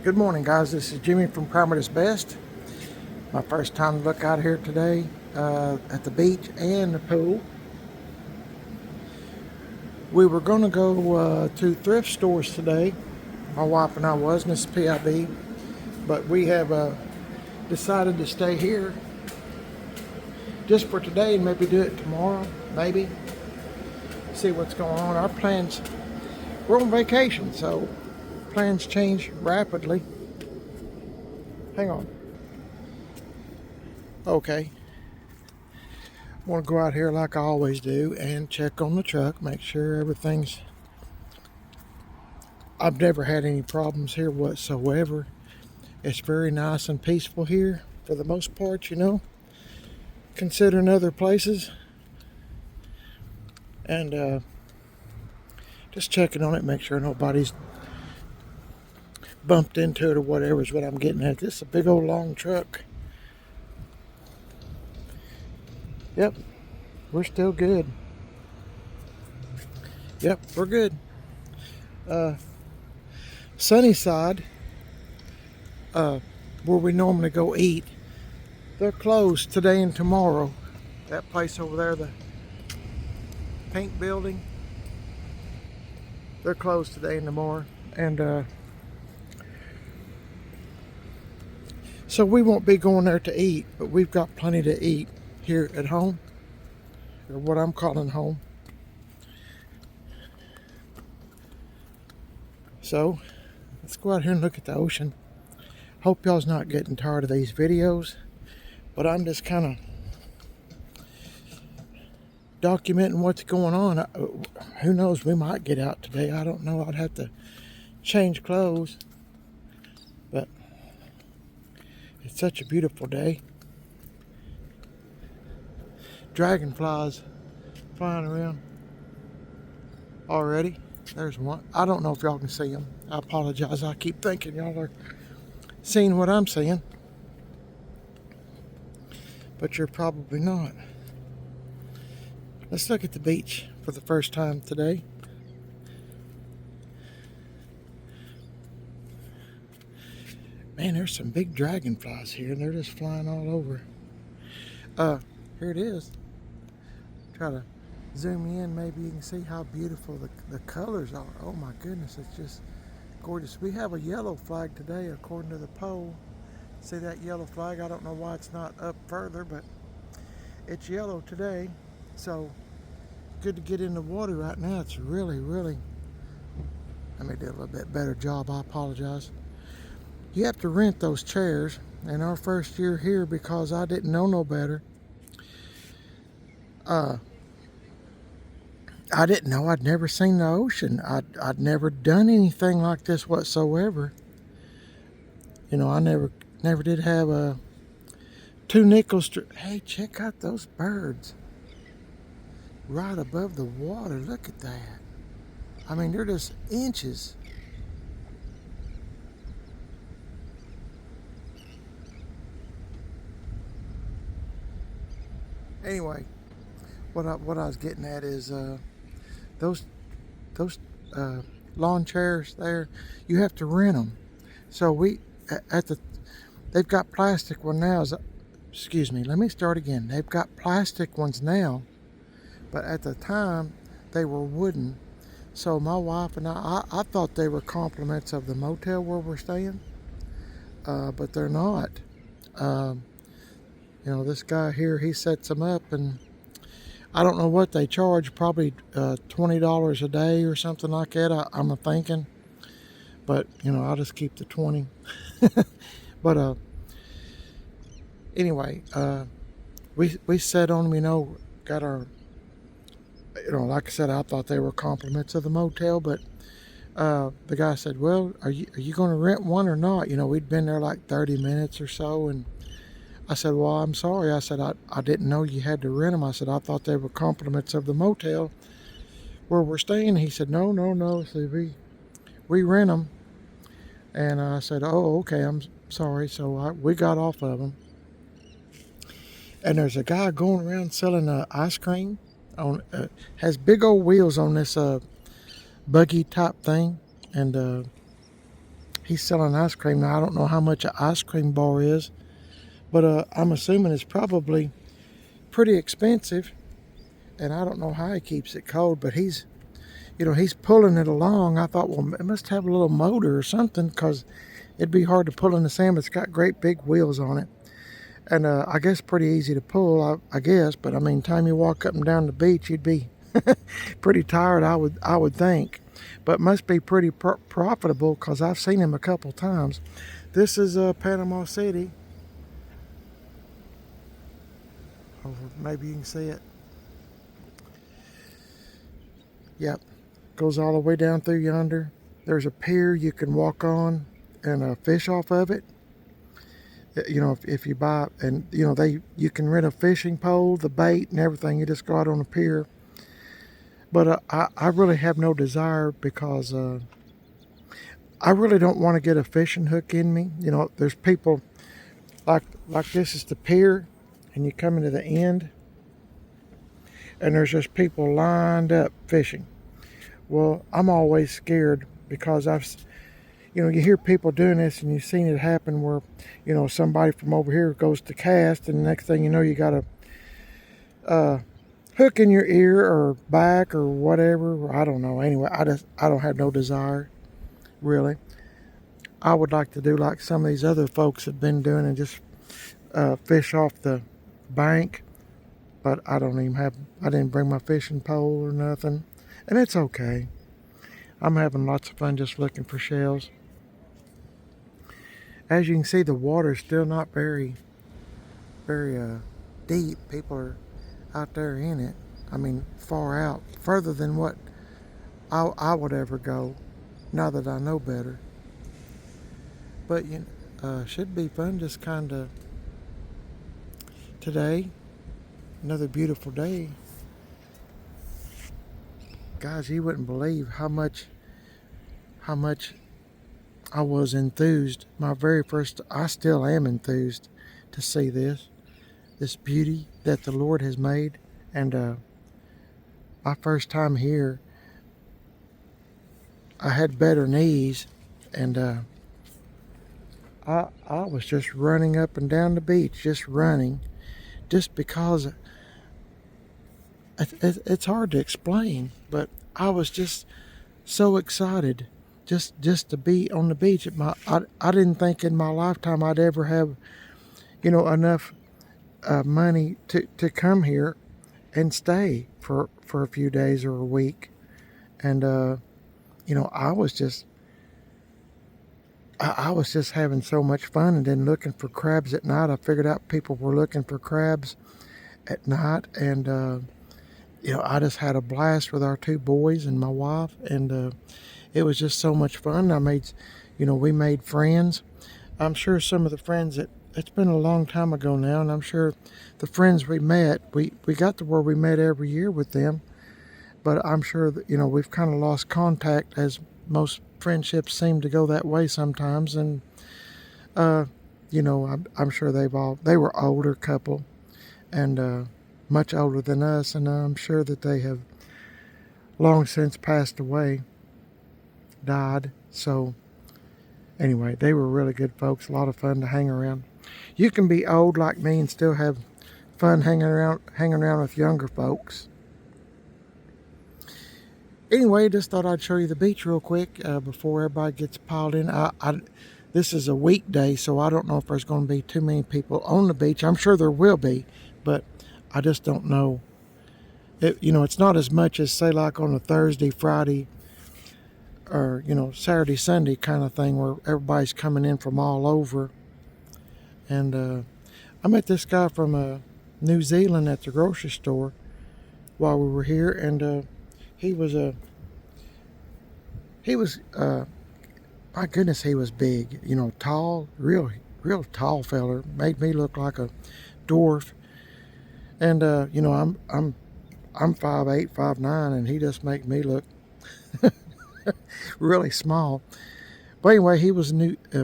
Good morning, guys. This is Jimmy from Primary's Best. My first time to look out here today at the beach and the pool. We were going to go to thrift stores today. My wife and I was, Mrs PIB. But we have decided to stay here just for today and maybe do it tomorrow, maybe. See what's going on. Our plans, we're on vacation, so plans change rapidly. Hang on. Okay. I want to go out here like I always do and check on the truck, make sure everything's... I've never had any problems here whatsoever. It's very nice and peaceful here for the most part, you know, considering other places. And just checking on it, make sure nobody's bumped into it or whatever is what I'm getting at. This is a big old long truck. Yep, we're still good. Yep, we're good. Sunnyside, where we normally go eat, they're closed today and tomorrow. That place over there, the pink building, they're closed today and tomorrow. And so we won't be going there to eat, but we've got plenty to eat here at home, or what I'm calling home. So let's go out here and look at the ocean. Hope y'all's not getting tired of these videos, but I'm just kind of documenting what's going on. Who knows, we might get out today. I don't know. I'd have to change clothes, but it's such a beautiful day. Dragonflies flying around already. There's one. I don't know if y'all can see them. I apologize. I keep thinking y'all are seeing what I'm seeing, but you're probably not. Let's look at the beach for the first time today. Man, there's some big dragonflies here, and they're just flying all over. Here it is. Try to zoom in, maybe you can see how beautiful the colors are. Oh my goodness, it's just gorgeous. We have a yellow flag today according to the pole. See that yellow flag? I don't know why it's not up further, but it's yellow today. So good to get in the water right now. It's really, really... Let me do a little bit better job. I apologize. You have to rent those chairs. In our first year here, because I didn't know no better, I didn't know. I'd never seen the ocean. I'd never done anything like this whatsoever. You know, I never did have a 2 nickels. Hey, check out those birds right above the water. Look at that. I mean, they're just inches. Anyway, what I was getting at is those lawn chairs there, you have to rent them. So they've got plastic one now. Excuse me, let me start again. They've got plastic ones now, but at the time they were wooden. So my wife and I thought they were compliments of the motel where we're staying, but they're not. You know, this guy here, he sets them up, and I don't know what they charge, probably $20 a day or something like that, I'm thinking. But, you know, I'll just keep the 20. But anyway, we sat on them, you know, got our, you know, like I said, I thought they were compliments of the motel, but the guy said, well, are you going to rent one or not? You know, we'd been there like 30 minutes or so, and I said, well, I'm sorry. I said, I didn't know you had to rent them. I said, I thought they were compliments of the motel where we're staying. He said, no. So we rent them. And I said, oh, okay, I'm sorry. So we got off of them. And there's a guy going around selling ice cream. Has big old wheels on this buggy type thing. And he's selling ice cream. Now, I don't know how much an ice cream bar is, but I'm assuming it's probably pretty expensive. And I don't know how he keeps it cold, but he's pulling it along. I thought, well, it must have a little motor or something, because it'd be hard to pull in the sand. It's got great big wheels on it. And I guess pretty easy to pull, I guess. But I mean, time you walk up and down the beach, you'd be pretty tired, I would think. But must be pretty profitable, because I've seen him a couple times. This is Panama City. Or maybe you can see it. Yep, goes all the way down through yonder. There's a pier you can walk on and fish off of it. You know, if you buy, and you can rent a fishing pole, the bait and everything. You just go out on the pier. But I really have no desire, because I really don't want to get a fishing hook in me. You know, there's people like this is the pier, and you come into the end, and there's just people lined up fishing. Well, I'm always scared, because you hear people doing this, and you've seen it happen where, somebody from over here goes to cast, and the next thing you know, you got a hook in your ear or back or whatever. I don't know. Anyway, I don't have no desire, really. I would like to do like some of these other folks have been doing, and just fish off the bank. But I didn't bring my fishing pole or nothing. And it's okay. I'm having lots of fun just looking for shells. As you can see, the water's still not very, very deep. People are out there in it. I mean, far out, further than what I would ever go, now that I know better. But should be fun, just kind of today. Another beautiful day. Guys, you wouldn't believe how much I was enthused. My very first, I still am enthused to see this beauty that the Lord has made. And my first time here, I had better knees, and I was just running up and down the beach, just running, just because it's hard to explain, but I was just so excited just to be on the beach. I didn't think in my lifetime I'd ever have enough money to come here and stay for a few days or a week. And I was just having so much fun, and then looking for crabs at night. I figured out people were looking for crabs at night, and I just had a blast with our two boys and my wife, and it was just so much fun. We made friends. I'm sure some of the friends it's been a long time ago now, and I'm sure the friends we met, we got to where we met every year with them, but I'm sure that, we've kind of lost contact, as most friendships seem to go that way sometimes. And, I'm sure they were older couple, and much older than us, and I'm sure that they have long since passed away, died. So anyway, they were really good folks, a lot of fun to hang around. You can be old like me and still have fun hanging around with younger folks. Anyway, just thought I'd show you the beach real quick before everybody gets piled in. This is a weekday, so I don't know if there's going to be too many people on the beach. I'm sure there will be, but I just don't know. It's not as much as, say, like on a Thursday, Friday, or Saturday, Sunday kind of thing, where everybody's coming in from all over. And I met this guy from New Zealand at the grocery store while we were here, and he was my goodness, he was big, tall, real tall feller. Made me look like a dwarf. And I'm 5'8", 5'9", and he just make me look really small. But anyway, he was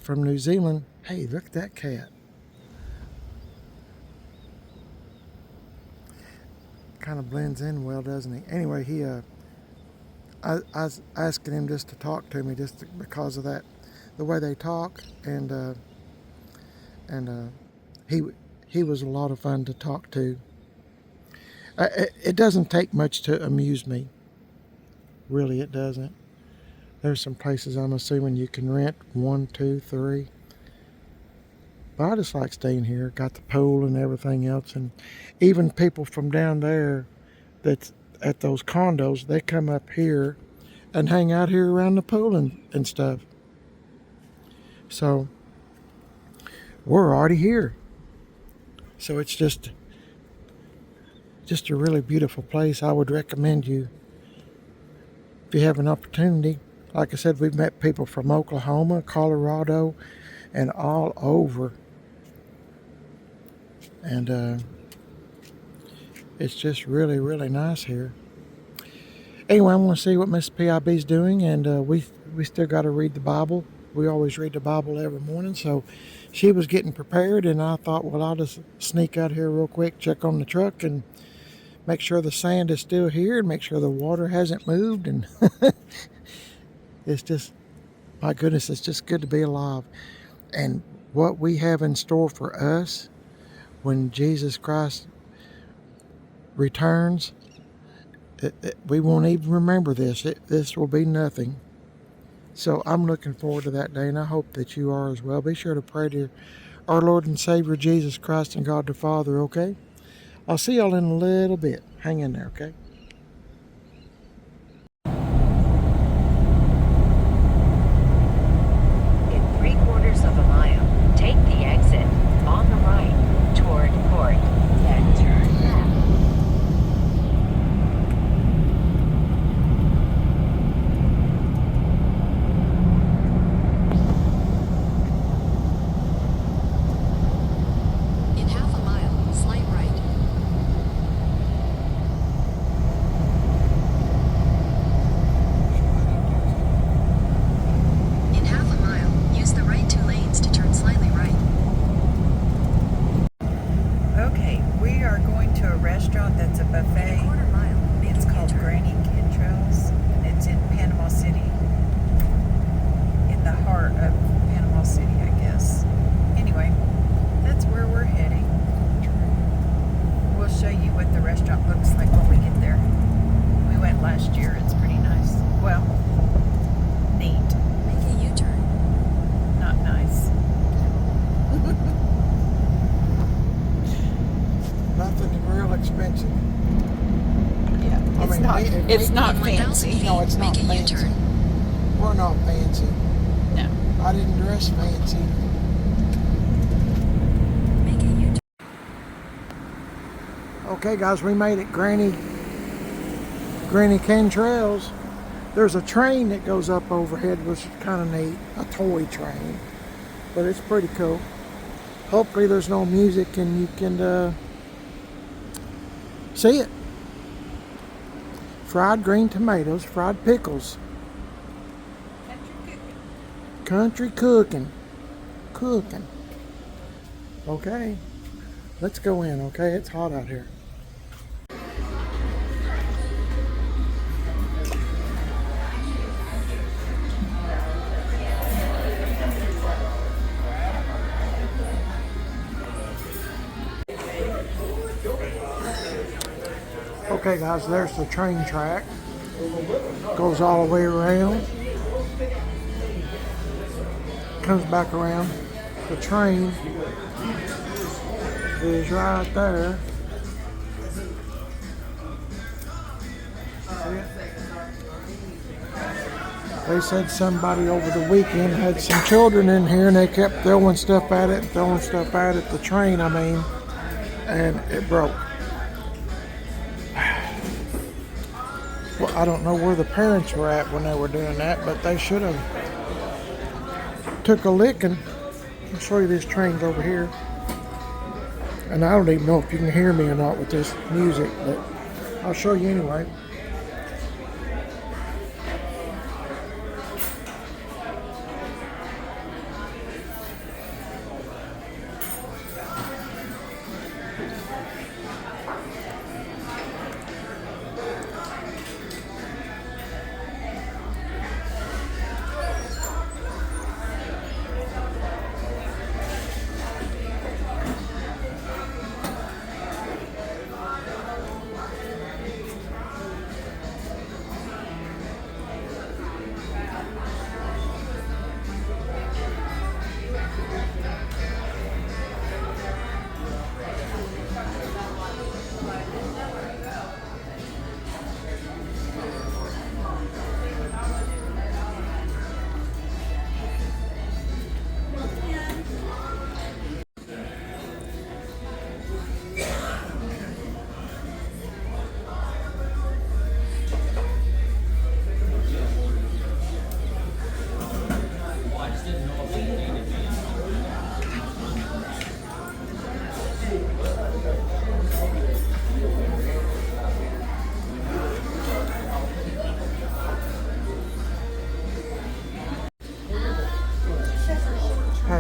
from New Zealand. Hey, look at that cat. Kind of blends in well, doesn't he? Anyway, I was asking him just to talk to me, because of that the way they talk, and he was a lot of fun to talk to. It doesn't take much to amuse me. Really, it doesn't. There's some places I'm assuming you can rent 1, 2, 3. But I just like staying here. Got the pool and everything else, and even people from down there that's at those condos, they come up here and hang out here around the pool and stuff. So we're already here. So it's just a really beautiful place. I would recommend you, if you have an opportunity. Like I said, we've met people from Oklahoma, Colorado, and all over. And it's just really, really nice here. Anyway, I want to see what Mrs PIB is doing, and we still got to read the Bible. We always read the Bible every morning, so she was getting prepared, and I thought, well, I'll just sneak out here real quick, check on the truck, and make sure the sand is still here, and make sure the water hasn't moved, and it's just, my goodness, it's just good to be alive. And what we have in store for us when Jesus Christ returns, we won't even remember this. This will be nothing. So I'm looking forward to that day, and I hope that you are as well. Be sure to pray to our Lord and Savior Jesus Christ and God the Father, okay? I'll see y'all in a little bit. Hang in there, okay? In 3/4 of a mile, take the exit on the right toward Port, then turn left. In half a mile, slight right. In half a mile, use the right 2 lanes to turn slightly right. Okay, we are going to a restaurant that's a buffet. In a quarter mile, make It's a called U-turn. Granny Kentrell's, and it's in Panama City, in the heart of Panama City, I guess. Anyway, that's where we're heading. We'll show you what the restaurant looks like when we get there. We went last year. It's pretty nice. Well, neat, Make a U-turn. not nice. Nothing real expensive. Yeah, I it's mean, not. it- It's it- not In 1,000 fancy. feet, No, it's not make a fancy. U-turn. We're not fancy. No. I didn't dress fancy. Make a U-turn. Okay, guys, we made it. Granny Cantrell's. There's a train that goes up overhead, which is kind of neat. A toy train, but it's pretty cool. Hopefully there's no music and you can see it. Fried green tomatoes, fried pickles. Country cooking. Okay, let's go in, okay? It's hot out here. Okay, guys, there's the train track. Goes all the way around. Comes back around. The train is right there. See it? They said somebody over the weekend had some children in here and they kept throwing stuff at it, the train, I mean, and it broke. Well, I don't know where the parents were at when they were doing that, but they should have took a licking. I'll show you this train's over here. And I don't even know if you can hear me or not with this music, but I'll show you anyway.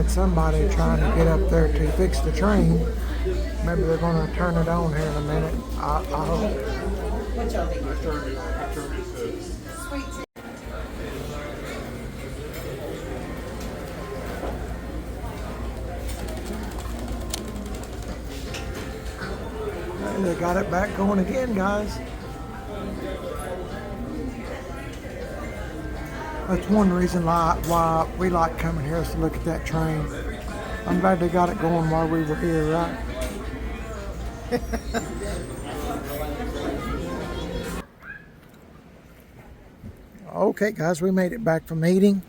had somebody trying to get up there to fix the train. Maybe they're going to turn it on here in a minute. I hope. And they got it back going again, guys. That's one reason why we like coming here, is to look at that train. I'm glad they got it going while we were here, right? Okay, guys, we made it back from eating.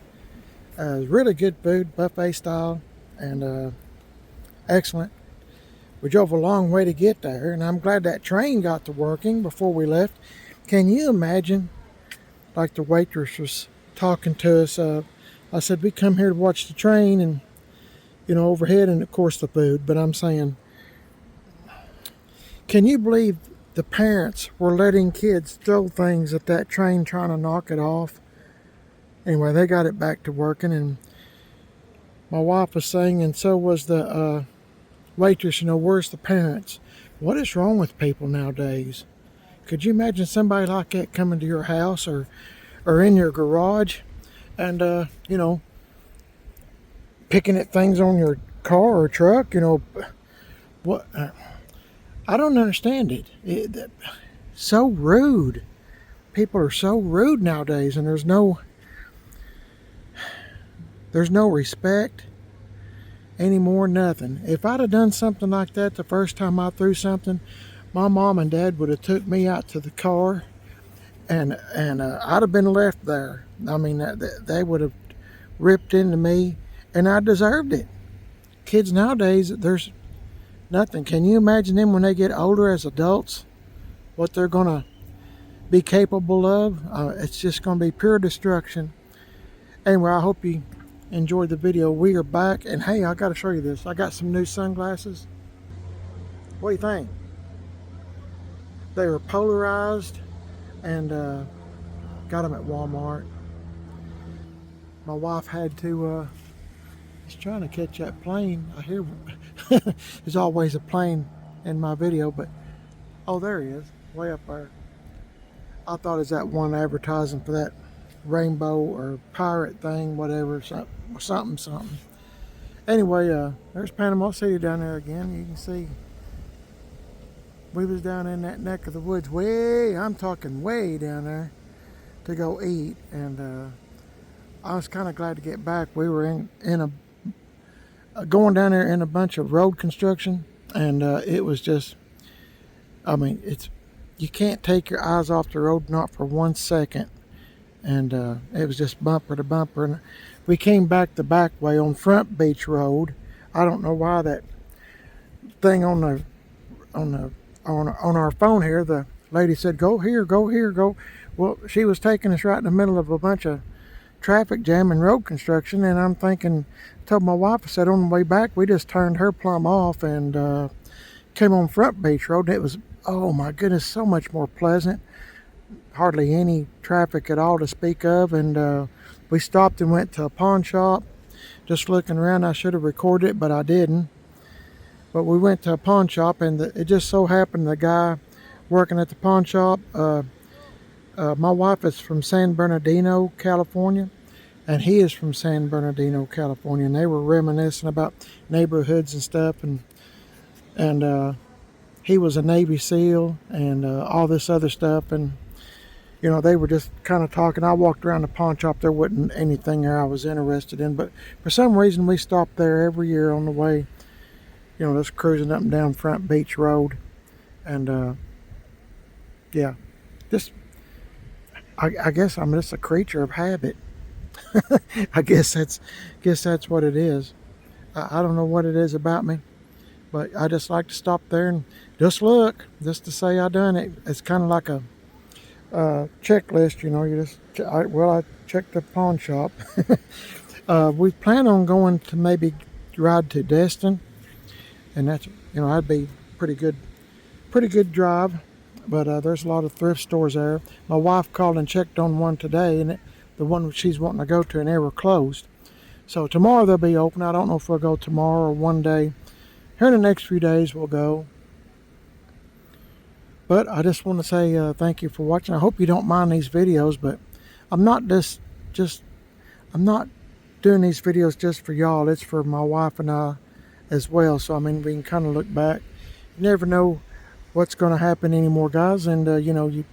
It was really good food, buffet style, and excellent. We drove a long way to get there, and I'm glad that train got to working before we left. Can you imagine, like the waitress was talking to us, I said, we come here to watch the train and, you know, overhead, and of course the food, but I'm saying, can you believe the parents were letting kids throw things at that train trying to knock it off? Anyway, they got it back to working, and my wife was saying, and so was the waitress, you know, where's the parents? What is wrong with people nowadays? Could you imagine somebody like that coming to your house or in your garage and, you know, picking at things on your car or truck, you know? What? I don't understand it. So rude. People are so rude nowadays, and there's no respect anymore, nothing. If I'd have done something like that the first time I threw something, my mom and dad would have took me out to the car, and I'd have been left there. I mean, they would have ripped into me, and I deserved it. Kids nowadays, there's nothing. Can you imagine them when they get older as adults? What they're gonna be capable of? It's just gonna be pure destruction. Anyway, I hope you enjoyed the video. We are back, and hey, I gotta show you this. I got some new sunglasses. What do you think? They were polarized, and got them at Walmart. My wife had to was trying to catch that plane. I hear there's always a plane in my video, but oh, there he is, way up there. I thought it was that one advertising for that rainbow or pirate thing, whatever, something. Anyway, there's Panama City down there again. You can see we was down in that neck of the woods, I'm talking way down there, to go eat, and I was kind of glad to get back. We were in going down there in a bunch of road construction, and it was just, I mean, you can't take your eyes off the road, not for 1 second. And it was just bumper to bumper, and we came back the back way on Front Beach Road. I don't know why that thing on our phone here, the lady said, go here, go. Well, she was taking us right in the middle of a bunch of traffic jam and road construction, and I'm thinking, told my wife, I said, on the way back, we just turned her plumb off and came on Front Beach Road, and it was, oh my goodness, so much more pleasant. Hardly any traffic at all to speak of, and we stopped and went to a pawn shop. Just looking around, I should have recorded it, but I didn't. But we went to a pawn shop, and it just so happened the guy working at the pawn shop, my wife is from San Bernardino, California, and he is from San Bernardino, California, and they were reminiscing about neighborhoods and stuff, and he was a Navy SEAL and all this other stuff, and you know, they were just kind of talking. I walked around the pawn shop. There wasn't anything there I was interested in, but for some reason we stopped there every year on the way, you know, just cruising up and down Front Beach Road, and yeah, just I guess I'm just a creature of habit. I guess that's what it is. I don't know what it is about me, but I just like to stop there and just look, just to say I done it. It's kind of like a checklist, you know. You just I checked the pawn shop. We plan on going to maybe ride to Destin, and that's, you know, that'd be pretty good drive. But there's a lot of thrift stores there. My wife called and checked on one today, and the one she's wanting to go to, and they were closed. So tomorrow they'll be open. I don't know if we'll go tomorrow or one day. Here in the next few days we'll go. But I just want to say thank you for watching. I hope you don't mind these videos, but I'm not I'm not doing these videos just for y'all. It's for my wife and I as well. So I mean, we can kind of look back. You never know what's going to happen anymore, guys, and you know,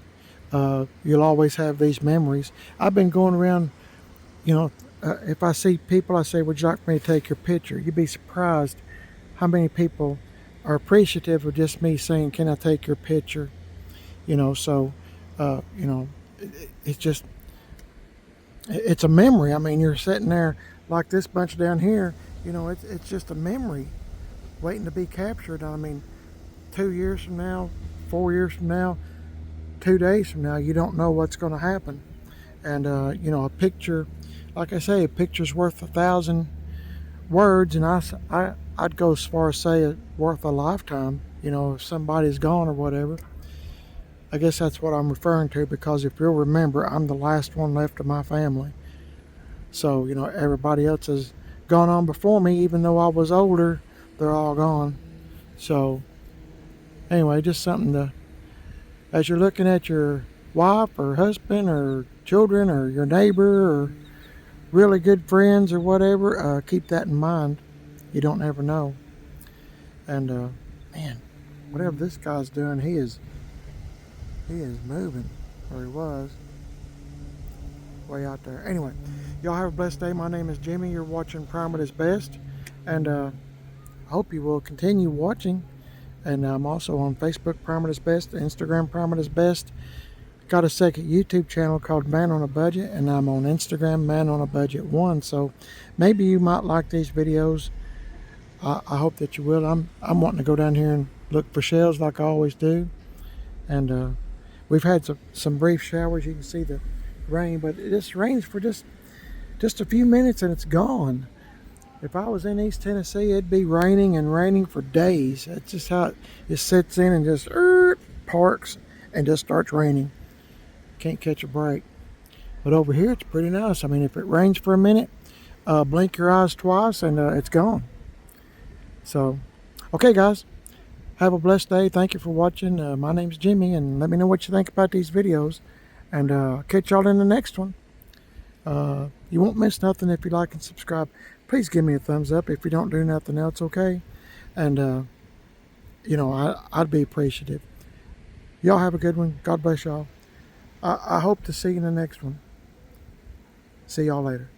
you'll always have these memories. I've been going around, you know, if I see people, I say, would you like me to take your picture? You'd be surprised how many people are appreciative of just me saying, can I take your picture? You know, so you know, it's just, it's a memory. I mean, you're sitting there like this bunch down here, you know, it's just a memory waiting to be captured. I mean, 2 years from now, 4 years from now, 2 days from now, you don't know what's going to happen. And you know, a picture, like I say, a picture's worth 1,000 words, and I'd go as far as say it's worth a lifetime. You know, if somebody's gone or whatever. I guess that's what I'm referring to, because if you'll remember, I'm the last one left of my family. So, you know, everybody else has gone on before me. Even though I was older, they're all gone. So anyway, just something to, as you're looking at your wife or husband or children or your neighbor or really good friends or whatever, keep that in mind. You don't ever know. And man, whatever this guy's doing, he is moving, or he was way out there. Anyway, y'all have a blessed day. My name is Jimmy. You're watching Prime at His Best, and I hope you will continue watching. And I'm also on Facebook, Prime at His Best, Instagram, Prime at His Best. Got a second YouTube channel called Man on a Budget, and I'm on Instagram, Man on a Budget 1. So maybe you might like these videos. I hope that you will. I'm wanting to go down here and look for shells like I always do. And we've had some brief showers. You can see the rain, but it just rains for just a few minutes and it's gone. If I was in East Tennessee, it'd be raining and raining for days. That's just how it just sits in and just parks and just starts raining. Can't catch a break. But over here, it's pretty nice. I mean, if it rains for a minute, blink your eyes twice and it's gone. So, okay, guys. Have a blessed day. Thank you for watching. My name's Jimmy, and let me know what you think about these videos. And catch y'all in the next one. You won't miss nothing if you like and subscribe. Please give me a thumbs up. If you don't do nothing else, okay? And, you know, I'd be appreciative. Y'all have a good one. God bless y'all. I hope to see you in the next one. See y'all later.